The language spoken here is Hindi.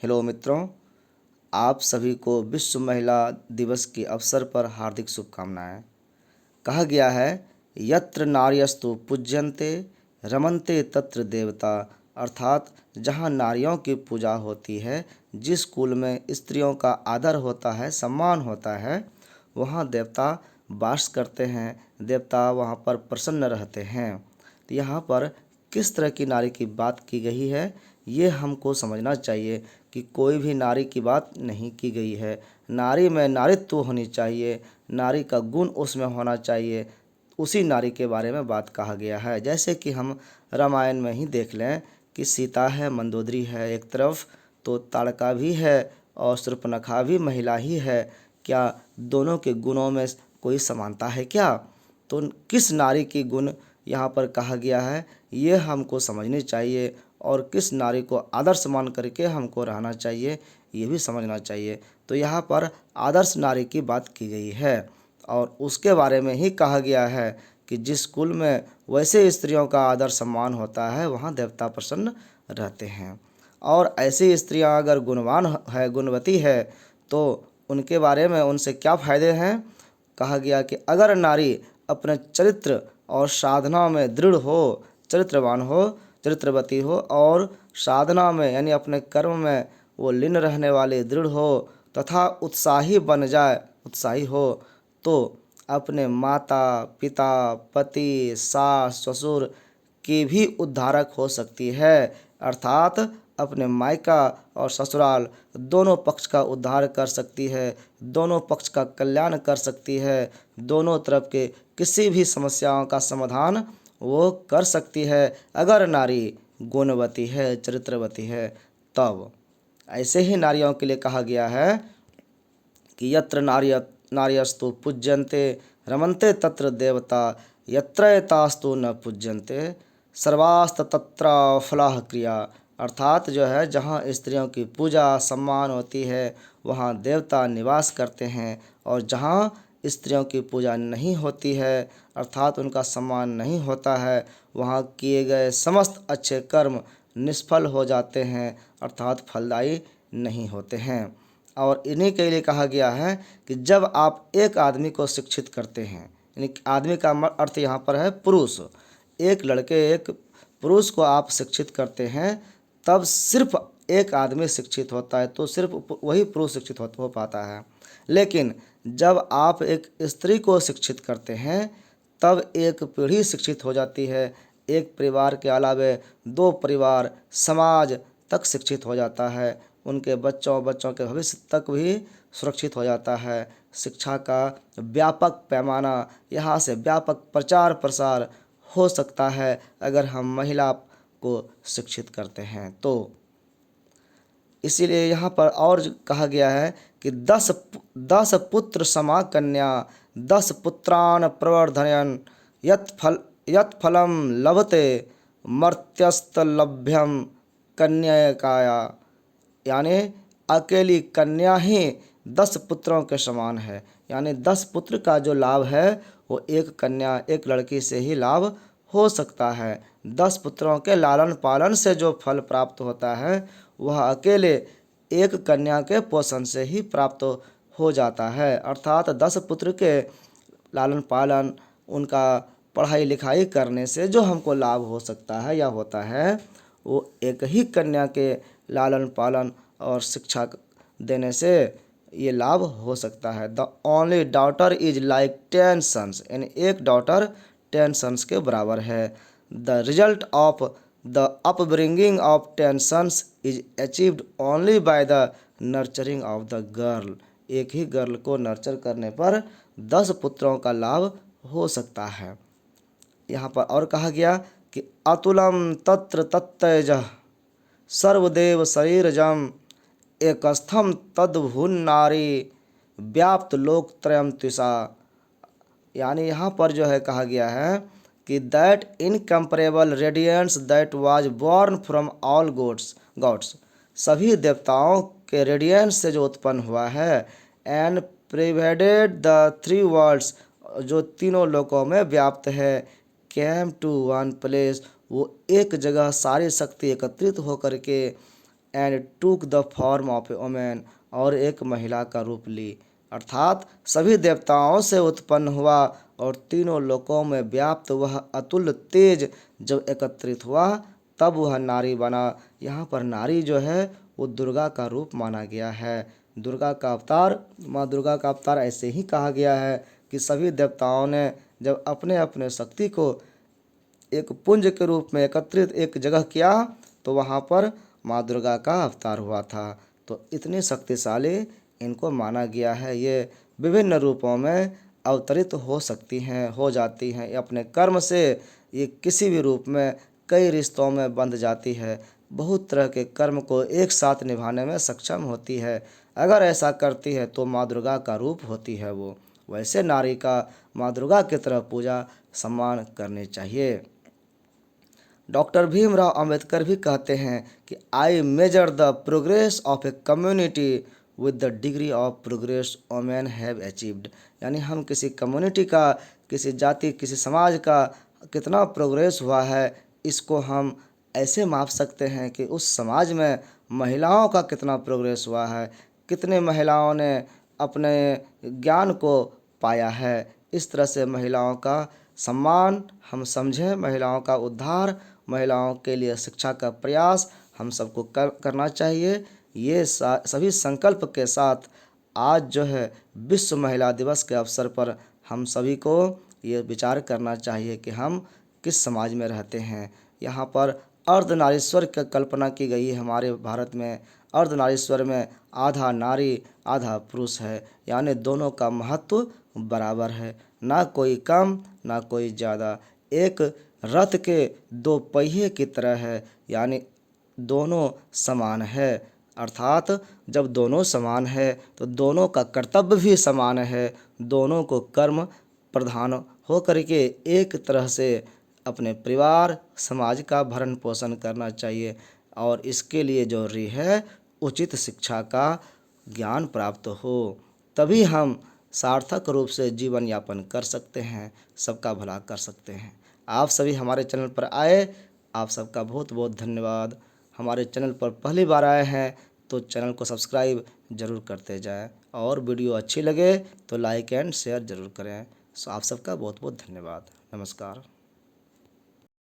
हेलो मित्रों, आप सभी को विश्व महिला दिवस के अवसर पर हार्दिक शुभकामनाएं। कहा गया है, यत्र नार्यस्तु पूज्यन्ते रमन्ते तत्र देवता। अर्थात जहाँ नारियों की पूजा होती है, जिस कुल में स्त्रियों का आदर होता है, सम्मान होता है, वहाँ देवता वास करते हैं, देवता वहाँ पर प्रसन्न रहते हैं। तो यहाँ पर किस तरह की नारी की बात की गई है, ये हमको समझना चाहिए कि कोई भी नारी की बात नहीं की गई है। नारी में नारीत्व होनी चाहिए, नारी का गुण उसमें होना चाहिए, उसी नारी के बारे में बात कहा गया है। जैसे कि हम रामायण में ही देख लें कि सीता है, मंदोदरी है एक तरफ, तो ताड़का भी है और शूर्पणखा भी महिला ही है। क्या दोनों के गुणों में कोई समानता है क्या? तो किस नारी की गुण यहाँ पर कहा गया है, ये हमको समझनी चाहिए और किस नारी को आदर्श मान करके हमको रहना चाहिए, ये भी समझना चाहिए। तो यहाँ पर आदर्श नारी की बात की गई है और उसके बारे में ही कहा गया है कि जिस कुल में वैसे स्त्रियों का आदर सम्मान होता है, वहाँ देवता प्रसन्न रहते हैं। और ऐसी स्त्रियाँ अगर गुणवान है, गुणवती है, तो उनके बारे में उनसे क्या फ़ायदे हैं? कहा गया कि अगर नारी अपने चरित्र और साधना में दृढ़ हो, चरित्रवान हो, चरित्रवती हो और साधना में यानी अपने कर्म में वो लीन रहने वाली दृढ़ हो तथा उत्साही बन जाए, उत्साही हो, तो अपने माता पिता पति सास ससुर की भी उद्धारक हो सकती है। अर्थात अपने मायका और ससुराल दोनों पक्ष का उद्धार कर सकती है, दोनों पक्ष का कल्याण कर सकती है, दोनों तरफ के किसी भी समस्याओं का समाधान वो कर सकती है अगर नारी गुणवती है, चरित्रवती है। तब ऐसे ही नारियों के लिए कहा गया है कि यत्र नार्यस्तु पूज्यन्ते रमन्ते तत्र देवता, यत्र एतास्तु न पूज्यन्ते सर्वास्त तत्र फलाह क्रिया। अर्थात जो है, जहाँ स्त्रियों की पूजा सम्मान होती है, वहाँ देवता निवास करते हैं, और जहाँ स्त्रियों की पूजा नहीं होती है, अर्थात उनका सम्मान नहीं होता है, वहाँ किए गए समस्त अच्छे कर्म निष्फल हो जाते हैं, अर्थात फलदायी नहीं होते हैं। और इन्हीं के लिए कहा गया है कि जब आप एक आदमी को शिक्षित करते हैं, यानी आदमी का अर्थ यहाँ पर है पुरुष, एक लड़के एक पुरुष को आप शिक्षित करते हैं, तब सिर्फ एक आदमी शिक्षित होता है, तो सिर्फ वही पुरुष शिक्षित हो पाता है। लेकिन जब आप एक स्त्री को शिक्षित करते हैं, तब एक पीढ़ी शिक्षित हो जाती है, एक परिवार के अलावे दो परिवार, समाज तक शिक्षित हो जाता है, उनके बच्चों के भविष्य तक भी सुरक्षित हो जाता है। शिक्षा का व्यापक पैमाना, यहाँ से व्यापक प्रचार प्रसार हो सकता है अगर हम महिला को शिक्षित करते हैं तो। इसीलिए यहाँ पर और कहा गया है कि 10 पुत्र समा कन्या 10 पुत्रान प्रवर्धयन् यत् फलम लभते मर्त्यस्तलभ्यम कन्याकाया। यानी अकेली कन्या ही 10 पुत्रों के समान है, यानी 10 पुत्र का जो लाभ है वो एक कन्या, एक लड़की से ही लाभ हो सकता है। 10 पुत्रों के लालन पालन से जो फल प्राप्त होता है, वह अकेले एक कन्या के पोषण से ही प्राप्त हो जाता है। अर्थात 10 पुत्र के लालन पालन, उनका पढ़ाई लिखाई करने से जो हमको लाभ हो सकता है या होता है, वो एक ही कन्या के लालन पालन और शिक्षा देने से ये लाभ हो सकता है। The only daughter is like 10 sons, यानी एक डॉटर 10 सन्स के बराबर है। The result of the upbringing of 10 sons is achieved only by the nurturing of the girl. एक ही गर्ल को नर्चर करने पर 10 पुत्रों का लाभ हो सकता है। यहाँ पर और कहा गया कि अतुलम तत्र तत्तेजः सर्वदेव शरीरजम एकस्थम तद्भुन्नारी व्याप्त लोकत्रयम त्विषा। यानी यहाँ पर जो है कहा गया है कि that incomparable radiance that was born from all gods, सभी देवताओं के रेडियंस से जो उत्पन्न हुआ है, एंड प्रिवेडेड द 3 वर्ल्ड्स, जो तीनों लोकों में व्याप्त है, केम टू वन प्लेस, वो एक जगह सारी शक्ति एकत्रित होकर के and took the form of A women, और एक महिला का रूप ली। अर्थात सभी देवताओं से उत्पन्न हुआ और तीनों लोकों में व्याप्त वह अतुल्य तेज जब एकत्रित हुआ तब वह नारी बना। यहाँ पर नारी जो है वो दुर्गा का रूप माना गया है। दुर्गा का अवतार, माँ दुर्गा का अवतार ऐसे ही कहा गया है कि सभी देवताओं ने जब अपने अपने शक्ति को एक पुंज के रूप में एकत्रित एक जगह किया तो वहाँ पर माँ दुर्गा का अवतार हुआ था। तो इतनी शक्तिशाली इनको माना गया है। ये विभिन्न रूपों में अवतरित हो सकती हैं, हो जाती हैं। अपने कर्म से ये किसी भी रूप में कई रिश्तों में बंध जाती है। बहुत तरह के कर्म को एक साथ निभाने में सक्षम होती है। अगर ऐसा करती है तो माँ दुर्गा का रूप होती है वो। वैसे नारी का माँ दुर्गा की तरह पूजा सम्मान करनी चाहिए। डॉक्टर भीमराव अंबेडकर भी कहते हैं कि I measure the progress of a community with the degree of progress women have achieved. यानी हम किसी कम्युनिटी का, किसी जाति, किसी समाज का कितना प्रोग्रेस हुआ है इसको हम ऐसे माप सकते हैं कि उस समाज में महिलाओं का कितना प्रोग्रेस हुआ है, कितने महिलाओं ने अपने ज्ञान को पाया है। इस तरह से महिलाओं का सम्मान हम समझें, महिलाओं का उद्धार, महिलाओं के लिए शिक्षा का प्रयास हम सबको करना चाहिए। ये सभी संकल्प के साथ आज जो है विश्व महिला दिवस के अवसर पर हम सभी को ये विचार करना चाहिए कि हम किस समाज में रहते हैं। यहाँ पर अर्धनारीश्वर की कल्पना की गई है। हमारे भारत में अर्धनारीश्वर में आधा नारी आधा पुरुष है, यानी दोनों का महत्व बराबर है, ना कोई कम ना कोई ज़्यादा। एक रथ के दो पहिए की तरह है, यानी दोनों समान है। अर्थात जब दोनों समान है तो दोनों का कर्तव्य भी समान है। दोनों को कर्म प्रधान हो करके एक तरह से अपने परिवार समाज का भरण पोषण करना चाहिए और इसके लिए जरूरी है उचित शिक्षा का ज्ञान प्राप्त हो, तभी हम सार्थक रूप से जीवन यापन कर सकते हैं, सबका भला कर सकते हैं। आप सभी हमारे चैनल पर आए, आप सबका बहुत बहुत धन्यवाद। हमारे चैनल पर पहली बार आए हैं तो चैनल को सब्सक्राइब जरूर करते जाएं और वीडियो अच्छी लगे तो लाइक एंड शेयर जरूर करें। सो आप सबका बहुत बहुत धन्यवाद। नमस्कार।